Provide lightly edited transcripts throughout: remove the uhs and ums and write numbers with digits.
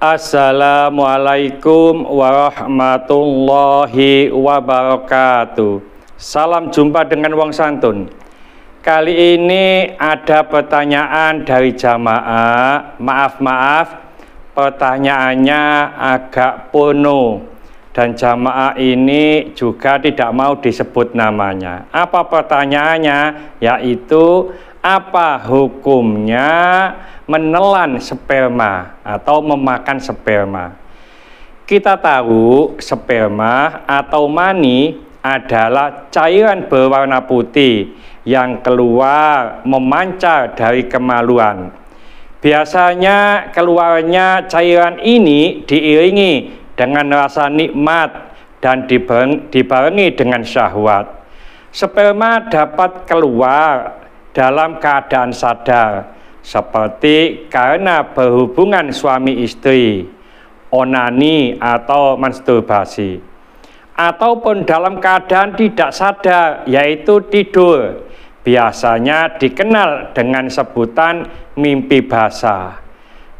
Assalamualaikum warahmatullahi wabarakatuh. Salam jumpa dengan Wong Santun. Kali ini ada pertanyaan dari jamaah. Maaf, pertanyaannya agak penuh dan jamaah ini juga tidak mau disebut namanya. Apa pertanyaannya? Yaitu apa hukumnya menelan sperma atau memakan sperma? Kita tahu sperma atau mani adalah cairan berwarna putih yang keluar memancar dari kemaluan. Biasanya keluarnya cairan ini diiringi dengan rasa nikmat dan dibarengi dengan syahwat. Sperma dapat keluar dalam keadaan sadar, seperti karena berhubungan suami istri, onani atau masturbasi, ataupun dalam keadaan tidak sadar, yaitu tidur. Biasanya dikenal dengan sebutan mimpi basah.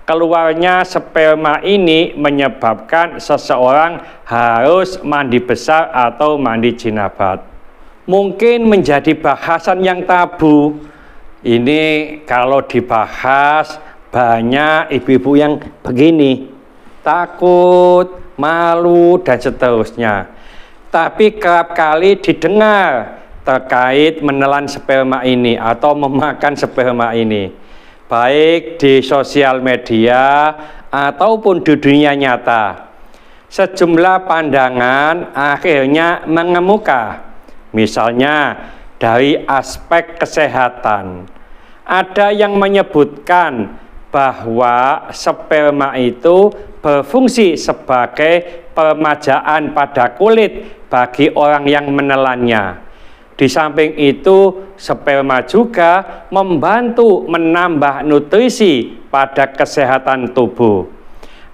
Keluarnya sperma ini menyebabkan seseorang harus mandi besar atau mandi jinabat. Mungkin menjadi bahasan yang tabu. Ini kalau dibahas banyak ibu-ibu yang begini, takut, malu, dan seterusnya. Tapi kerap kali didengar terkait menelan sperma ini atau memakan sperma ini, baik di sosial media ataupun di dunia nyata. Sejumlah pandangan akhirnya mengemuka. Misalnya dari aspek kesehatan, ada yang menyebutkan bahwa sperma itu berfungsi sebagai peremajaan pada kulit bagi orang yang menelannya. Di samping itu, sperma juga membantu menambah nutrisi pada kesehatan tubuh.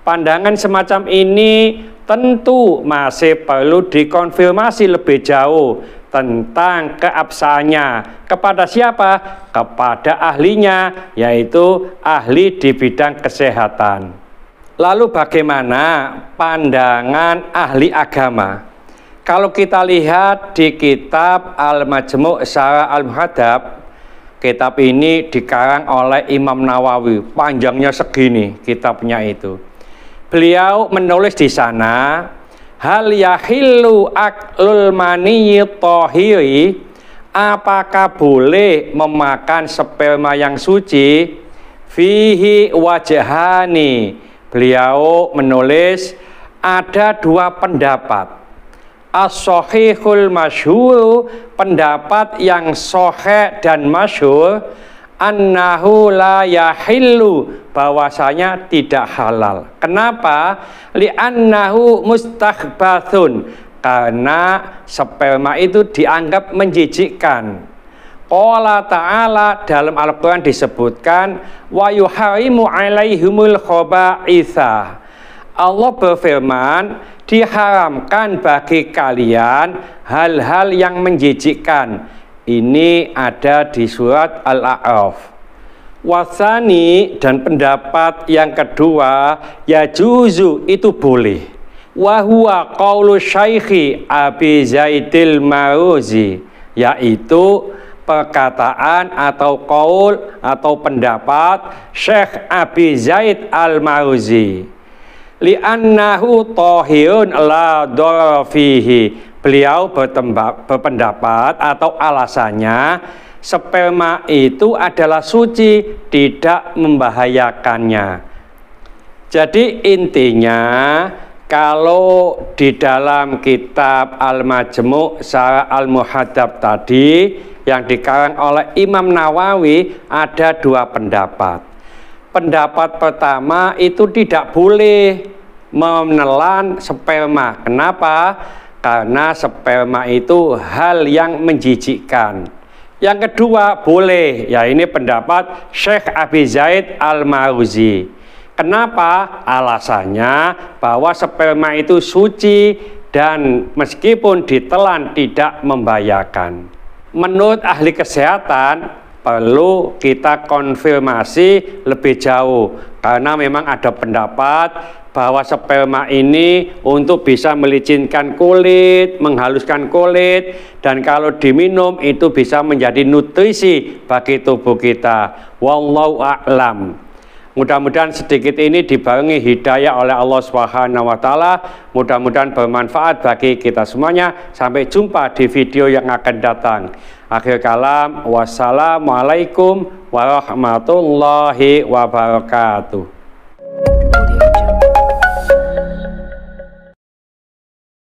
Pandangan semacam ini tentu masih perlu dikonfirmasi lebih jauh tentang keabsahannya. Kepada siapa? Kepada ahlinya, yaitu ahli di bidang kesehatan. Lalu bagaimana pandangan ahli agama? Kalau kita lihat di kitab Al-Majmu' Syarah Al-Muhadzab, kitab ini dikarang oleh Imam Nawawi, panjangnya segini kitabnya itu. Beliau menulis di sana, hal yahillu aklul maniyyi thahiri, apakah boleh memakan sperma yang suci? Fihi wajhani. Beliau menulis ada dua pendapat. As-sahihul masyhur, pendapat yang sahih dan masyhur, annahu la yahillu, bahwasanya tidak halal. Kenapa? Li'annahu mustakhbathun, karena sperma itu dianggap menjijikkan. Qala ta'ala, dalam Al-Quran disebutkan, wa yuharimu alaihimul khaba'itha. Allah berfirman, diharamkan bagi kalian hal-hal yang menjijikkan. Ini ada di surat Al-A'raf. Wasani, dan pendapat yang kedua, ya juzu, itu boleh. Wahuwa qaulu syaikhi Abi Zaidil Maruzi, yaitu perkataan atau qaul atau pendapat Syekh Abi Zaid Al-Maruzi. Li'annahu tahirun la dharra fihi. Beliau berpendapat atau alasannya sperma itu adalah suci, tidak membahayakannya. Jadi intinya, kalau di dalam kitab Al-Majmu' Syarah Al-Muhadzab tadi yang dikarang oleh Imam Nawawi, ada dua pendapat. Pendapat pertama itu tidak boleh menelan sperma. Kenapa? Karena sperma itu hal yang menjijikkan. Yang kedua boleh, ya ini pendapat Syekh Abi Zaid Al-Maruzi. Kenapa? Alasannya bahwa sperma itu suci dan meskipun ditelan tidak membahayakan. Menurut ahli kesehatan perlu kita konfirmasi lebih jauh, karena memang ada pendapat bahwa sperma ini untuk bisa melicinkan kulit, menghaluskan kulit, dan kalau diminum itu bisa menjadi nutrisi bagi tubuh kita. Wallahu a'lam. Mudah-mudahan sedikit ini dibarengi hidayah oleh Allah Subhanahu wa Ta'ala. Mudah-mudahan bermanfaat bagi kita semuanya. Sampai jumpa di video yang akan datang. Akhir kalam, wassalamualaikum warahmatullahi wabarakatuh.